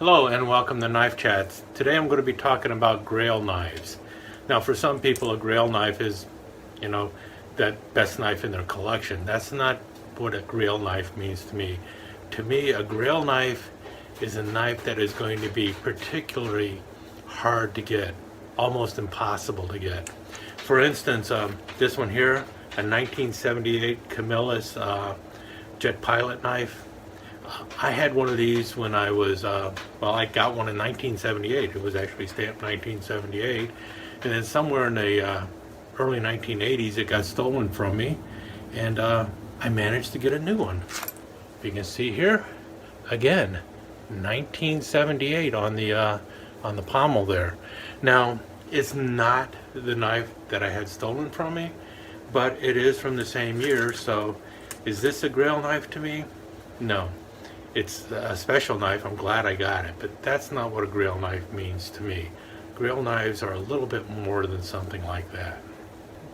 Hello and welcome to Knife Chats. Today I'm going to be talking about Grail knives. Now for some people a Grail knife is, that best knife in their collection. That's not what a Grail knife means to me. To me, a Grail knife is a knife that is going to be particularly hard to get, almost impossible to get. For instance, this one here, a 1978 Camillus jet pilot knife. I had one of these when I was, I got one in 1978. It was actually stamped 1978. And then somewhere in the early 1980s, it got stolen from me. And I managed to get a new one. You can see here, again, 1978 on the pommel there. Now, it's not the knife that I had stolen from me, but it is from the same year. So is this a Grail knife to me? No. It's a special knife. I'm glad I got it, but that's not what a Grail knife means to me. Grail knives are a little bit more than something like that.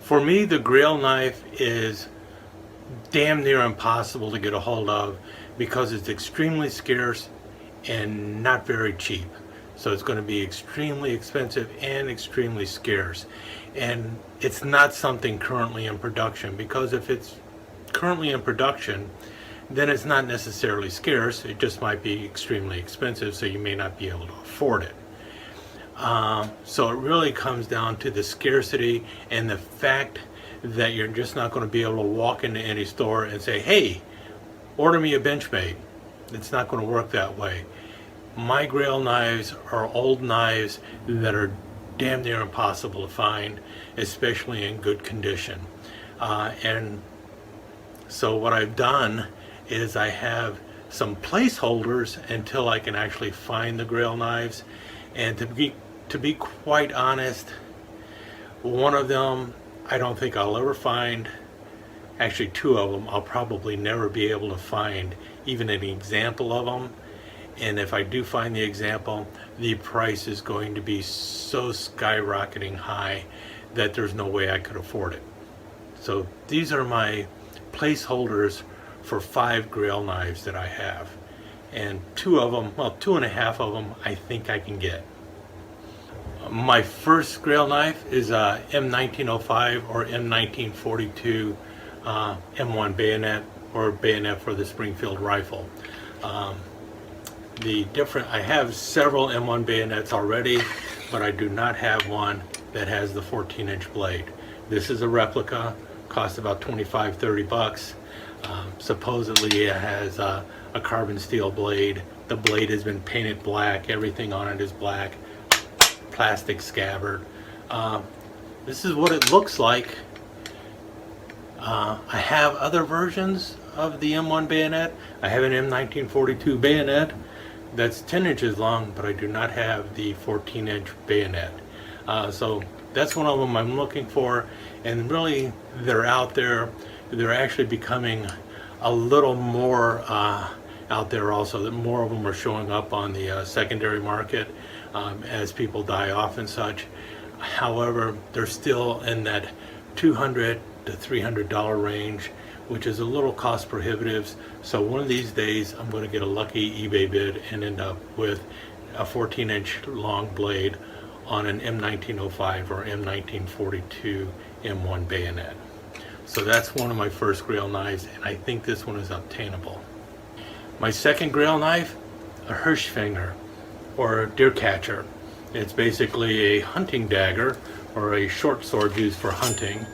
For me, the Grail knife is damn near impossible to get a hold of because it's extremely scarce and not very cheap. So it's going to be extremely expensive and extremely scarce. And it's not something currently in production, because if it's currently in production, then it's not necessarily scarce. It just might be extremely expensive, so you may not be able to afford it. So it really comes down to the scarcity and the fact that you're just not going to be able to walk into any store and say, hey, order me a Benchmade. It's not going to work that way. My Grail knives are old knives that are damn near impossible to find, especially in good condition. And so what I've done is I have some placeholders until I can actually find the Grail knives. And to be quite honest, one of them I don't think I'll ever find. Actually, two of them I'll probably never be able to find even an example of them. And if I do find the example, the price is going to be so skyrocketing high that there's no way I could afford it. So these are my placeholders for 5 Grail knives that I have, and 2 of them, well, 2.5 of them I think I can get. My first Grail knife is a M1905 or M1942 M1 bayonet, or bayonet for the Springfield rifle. I have several M1 bayonets already, but I do not have one that has the 14-inch blade. This is a replica, costs about $25-30. Supposedly it has a carbon steel blade. The blade has been painted black. Everything on it is black. Plastic scabbard. This is what it looks like. I have other versions of the M1 bayonet. I have an M1942 bayonet that's 10 inches long, but I do not have the 14-inch bayonet. So that's one of them I'm looking for, and really they're out there. They're actually becoming a little more out there also. That more of them are showing up on the secondary market as people die off and such. However, they're still in that $200 to $300 range, which is a little cost prohibitive. So one of these days I'm going to get a lucky eBay bid and end up with a 14-inch long blade on an M1905 or M1942 M1 bayonet. So that's one of my first Grail knives, and I think this one is obtainable. My second Grail knife, a Hirshfinger, or a deer catcher. It's basically a hunting dagger, or a short sword used for hunting.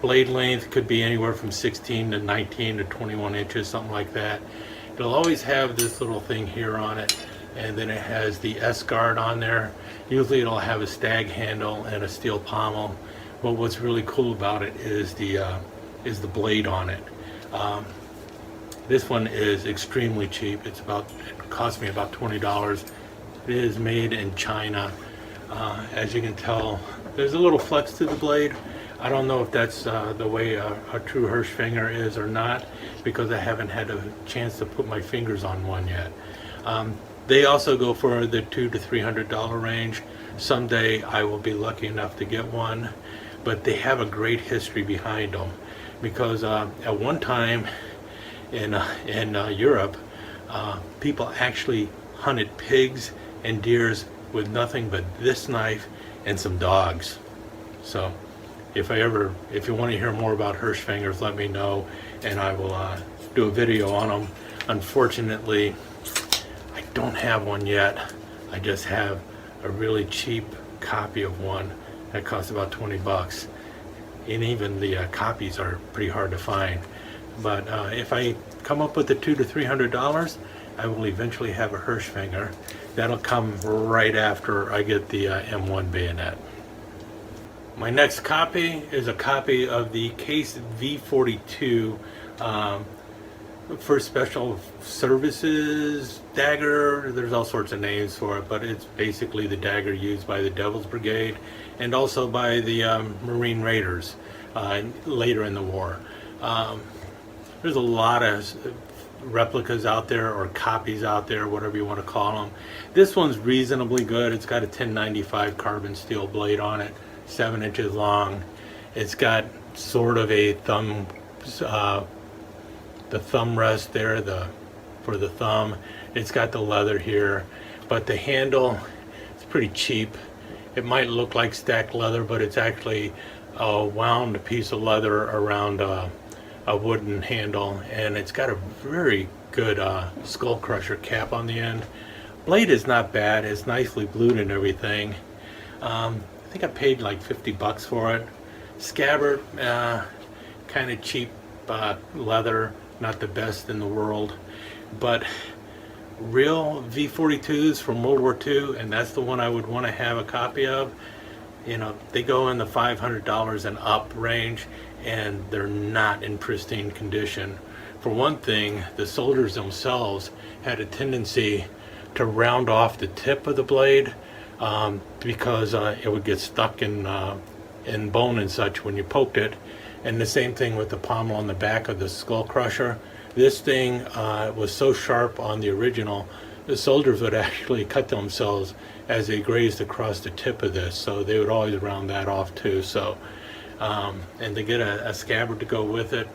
Blade length could be anywhere from 16 to 19 to 21 inches, something like that. It'll always have this little thing here on it, and then it has the S-guard on there. Usually it'll have a stag handle and a steel pommel. But what's really cool about it is the blade on it. This one is extremely cheap. It cost me about $20. It is made in China. As you can tell, there's a little flex to the blade. I don't know if that's the way a true Hirshfinger is or not, because I haven't had a chance to put my fingers on one yet. They also go for the $200 to $300 range. Someday I will be lucky enough to get one. But they have a great history behind them, because at one time in Europe, people actually hunted pigs and deers with nothing but this knife and some dogs. So if you want to hear more about Hirshfingers, let me know, and I will do a video on them. Unfortunately, I don't have one yet. I just have a really cheap copy of one that costs about 20 bucks. And even the copies are pretty hard to find. But if I come up with the $200 to $300, I will eventually have a Hirshfinger. That'll come right after I get the M1 bayonet. My next copy is a copy of the Case V42 for special services dagger. There's all sorts of names for it, but it's basically the dagger used by the Devil's Brigade and also by the Marine Raiders later in the war. There's a lot of replicas out there, or copies out there, whatever you want to call them. This one's reasonably good. It's got a 1095 carbon steel blade on it, 7 inches long. It's got sort of a thumb, the thumb rest there, for the thumb. It's got the leather here, but the handle is pretty cheap. It might look like stacked leather, but it's actually a wound piece of leather around a wooden handle, and it's got a very good skull crusher cap on the end. Blade is not bad. It's nicely blued and everything. I think I paid like 50 bucks for it. Scabbard, kind of cheap leather, not the best in the world, but real V42s from World War II, and that's the one I would want to have a copy of. You know, they go in the $500 and up range, and they're not in pristine condition. For one thing, the soldiers themselves had a tendency to round off the tip of the blade because it would get stuck in bone and such when you poked it. And the same thing with the pommel on the back of the skull crusher. This thing was so sharp on the original, the soldiers would actually cut themselves as they grazed across the tip of this, so they would always round that off too. So and to get a scabbard to go with it,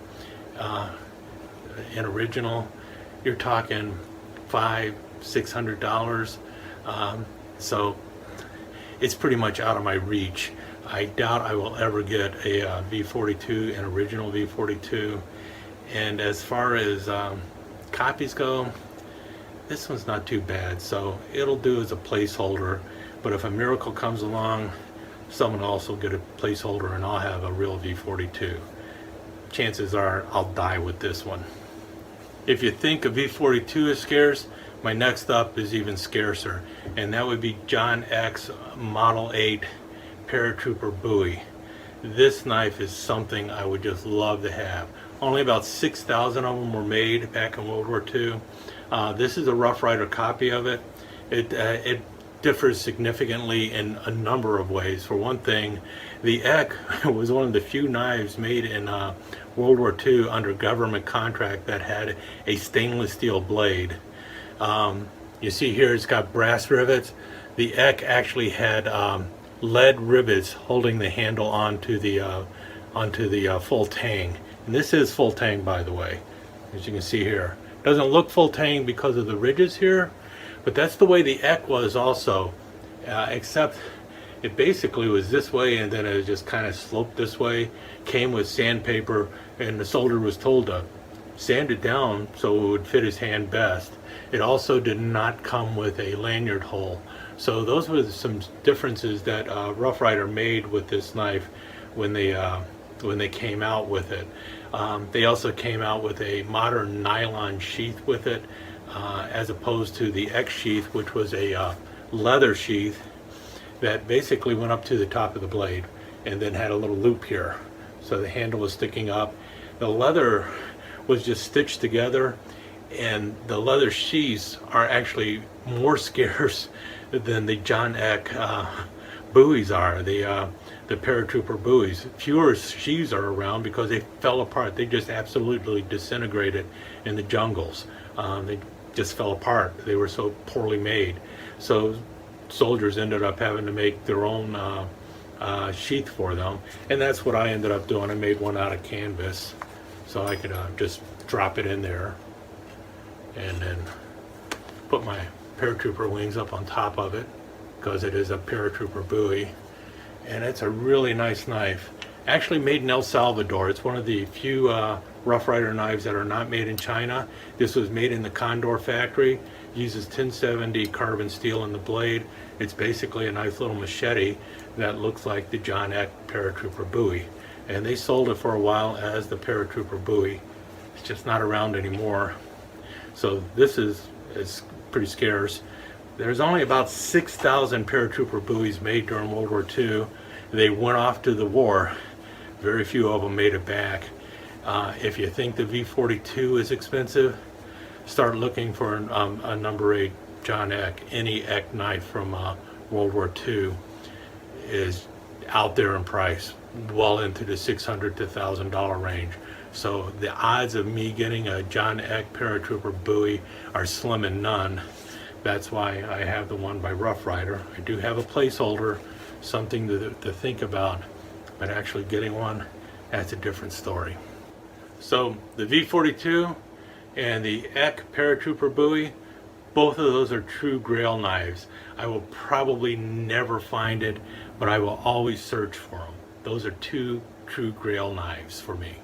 an original, you're talking $500–600. So it's pretty much out of my reach. I doubt I will ever get a V42, an original V42. And as far as copies go, this one's not too bad, so it'll do as a placeholder. But if a miracle comes along, someone else will get a placeholder and I'll have a real V42. Chances are I'll die with this one. If you think a V42 is scarce, my next up is even scarcer, and that would be John X Model 8 Paratrooper Bowie. This knife is something I would just love to have. Only about 6,000 of them were made back in World War II. This is a Rough Rider copy of it. It differs significantly in a number of ways. For one thing, the Eck was one of the few knives made in World War II under government contract that had a stainless steel blade. You see here it's got brass rivets. The Eck actually had lead rivets holding the handle onto the full tang. And this is full tang, by the way, as you can see here. Doesn't look full tang because of the ridges here, but that's the way the Eck was also, except it basically was this way and then it just kind of sloped this way, came with sandpaper, and the soldier was told to sand it down so it would fit his hand best. It also did not come with a lanyard hole. So those were some differences that Rough Rider made with this knife when they came out with it. They also came out with a modern nylon sheath with it, as opposed to the X sheath, which was a leather sheath that basically went up to the top of the blade and then had a little loop here. So the handle was sticking up. The leather was just stitched together, and the leather sheaths are actually more scarce than the John Eck buoys are, the paratrooper buoys. Fewer sheaths are around because they fell apart. They just absolutely disintegrated in the jungles. They just fell apart. They were so poorly made. So soldiers ended up having to make their own sheath for them, and that's what I ended up doing. I made one out of canvas so I could just drop it in there and then put my paratrooper wings up on top of it, because it is a paratrooper Bowie. And it's a really nice knife. Actually made in El Salvador. It's one of the few Rough Rider knives that are not made in China. This was made in the Condor factory. Uses 1070 carbon steel in the blade. It's basically a nice little machete that looks like the John Eck paratrooper Bowie. And they sold it for a while as the paratrooper Bowie. It's just not around anymore. So this is pretty scarce. There's only about 6,000 paratrooper Bowies made during World War II. They went off to the war. Very few of them made it back. If you think the V42 is expensive, start looking for a number 8 John Eck. Any Eck knife from World War II is out there in price, well into the $600 to $1,000 range. So the odds of me getting a John Eck paratrooper Bowie are slim and none. That's why I have the one by Rough Rider. I do have a placeholder, something to think about, but actually getting one, that's a different story. So the V42 and the Eck paratrooper Bowie, both of those are true Grail knives. I will probably never find it, but I will always search for them. Those are two true Grail knives for me.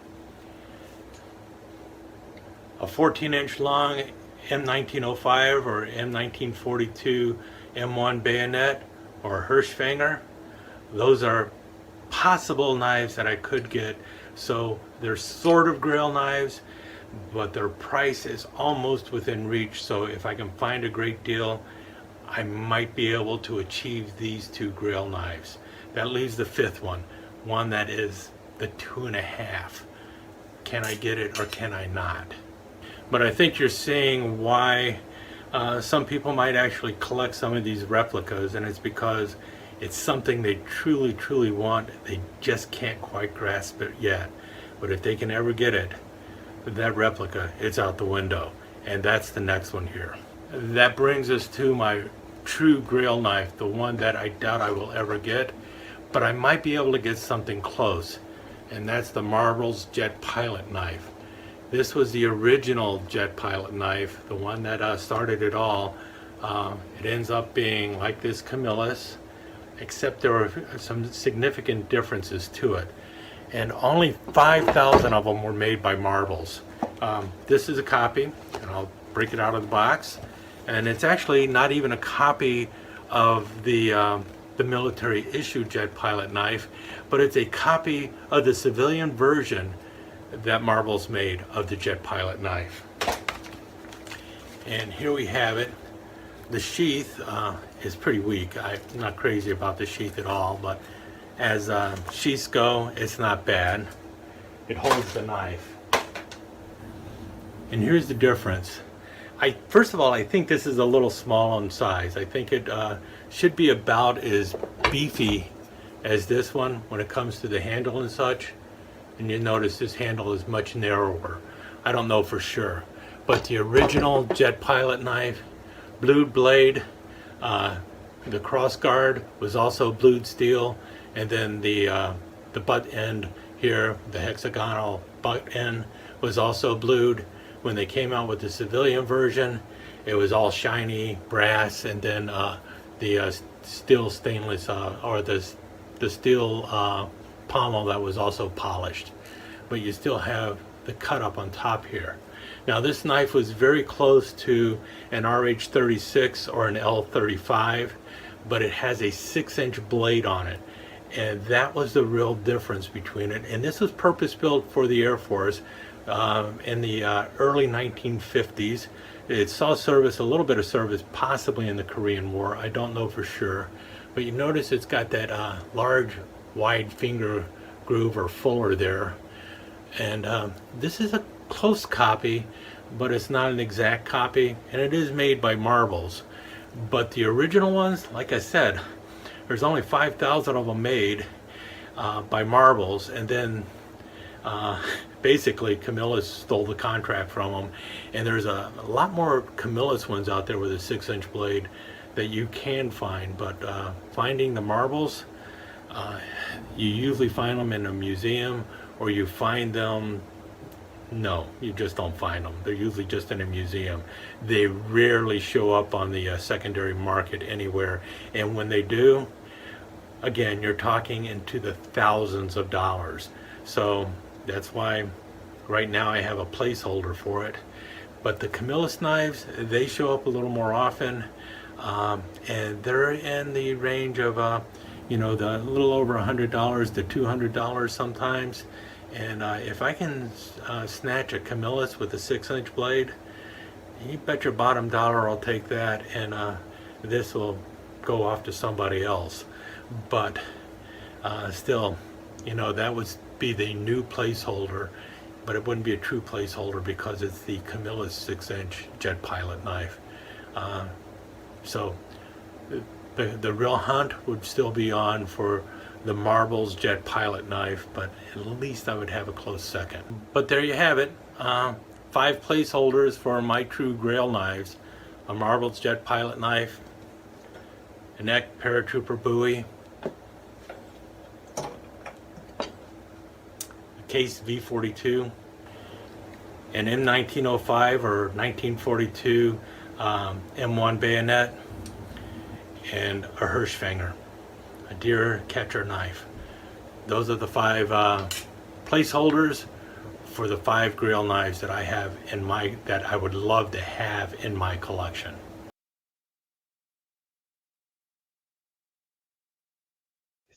A 14-inch long M1905 or M1942 M1 bayonet or Hirshfinger, those are possible knives that I could get. So they're sort of Grail knives, but their price is almost within reach. So if I can find a great deal, I might be able to achieve these two Grail knives. That leaves the fifth one that is the 2.5. Can I get it or can I not? But I think you're seeing why some people might actually collect some of these replicas, and it's because it's something they truly, truly want. They just can't quite grasp it yet. But if they can ever get it, that replica, it's out the window. And that's the next one here. That brings us to my true Grail knife, the one that I doubt I will ever get, but I might be able to get something close. And that's the Marvel's Jet Pilot knife. This was the original Jet Pilot knife, the one that started it all. It ends up being like this Camillus, except there are some significant differences to it. And only 5,000 of them were made by Marvels. This is a copy, and I'll break it out of the box. And it's actually not even a copy of the military issue Jet Pilot knife, but it's a copy of the civilian version that Marvel's made of the Jet Pilot knife. And here we have it. The sheath is pretty weak. I'm not crazy about the sheath at all, but as sheaths go, it's not bad. It holds the knife. And here's the difference. First of all, I think this is a little small in size. I think it should be about as beefy as this one when it comes to the handle and such. And you notice this handle is much narrower. I don't know for sure. But the original Jet Pilot knife, blued blade, the cross guard was also blued steel, and then the butt end here, the hexagonal butt end, was also blued. When they came out with the civilian version, it was all shiny brass, and then the steel stainless or the steel pommel that was also polished. But you still have the cut up on top here. Now this knife was very close to an RH-36 or an L-35, but it has a 6-inch blade on it, and that was the real difference between it. And this was purpose built for the Air Force in the early 1950s. It saw service, a little bit of service, possibly in the Korean War. I don't know for sure, but you notice it's got that large wide finger groove or fuller there. And this is a close copy, but it's not an exact copy, and it is made by Marvels. But the original ones, like I said, there's only 5,000 of them made by Marvels, and then basically Camillus stole the contract from them. And there's a lot more Camillus ones out there with a 6-inch blade that you can find, but finding the Marvels, you usually find them in a museum, or you find them No, you just don't find them. They're usually just in a museum. They rarely show up on the secondary market anywhere. And when they do, again, you're talking into the thousands of dollars. So that's why right now I have a placeholder for it. But the Camillus knives, they show up a little more often. And they're in the range of, the little over $100 to $200 sometimes. And if I can snatch a Camillus with a 6-inch blade, you bet your bottom dollar I'll take that, and this will go off to somebody else. But still, that would be the new placeholder, but it wouldn't be a true placeholder because it's the Camillus 6-inch jet pilot knife. So the real hunt would still be on for the Marbles jet pilot knife, but at least I would have a close second. But there you have it. 5 placeholders for my true Grail knives: a Marbles jet pilot knife, an Eck Paratrooper Bowie, a Case V42, an M1905 or 1942 M1 bayonet, and a Hirshfinger, a deer catcher knife. Those are the 5 placeholders for the 5 Grail knives that I have that I would love to have in my collection.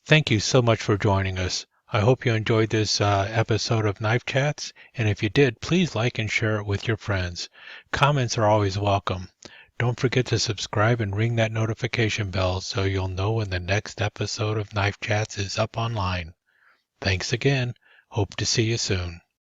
Thank you so much for joining us. I hope you enjoyed this episode of Knife Chats, and if you did, please like and share it with your friends. Comments are always welcome. Don't forget to subscribe and ring that notification bell so you'll know when the next episode of Knife Chats is up online. Thanks again. Hope to see you soon.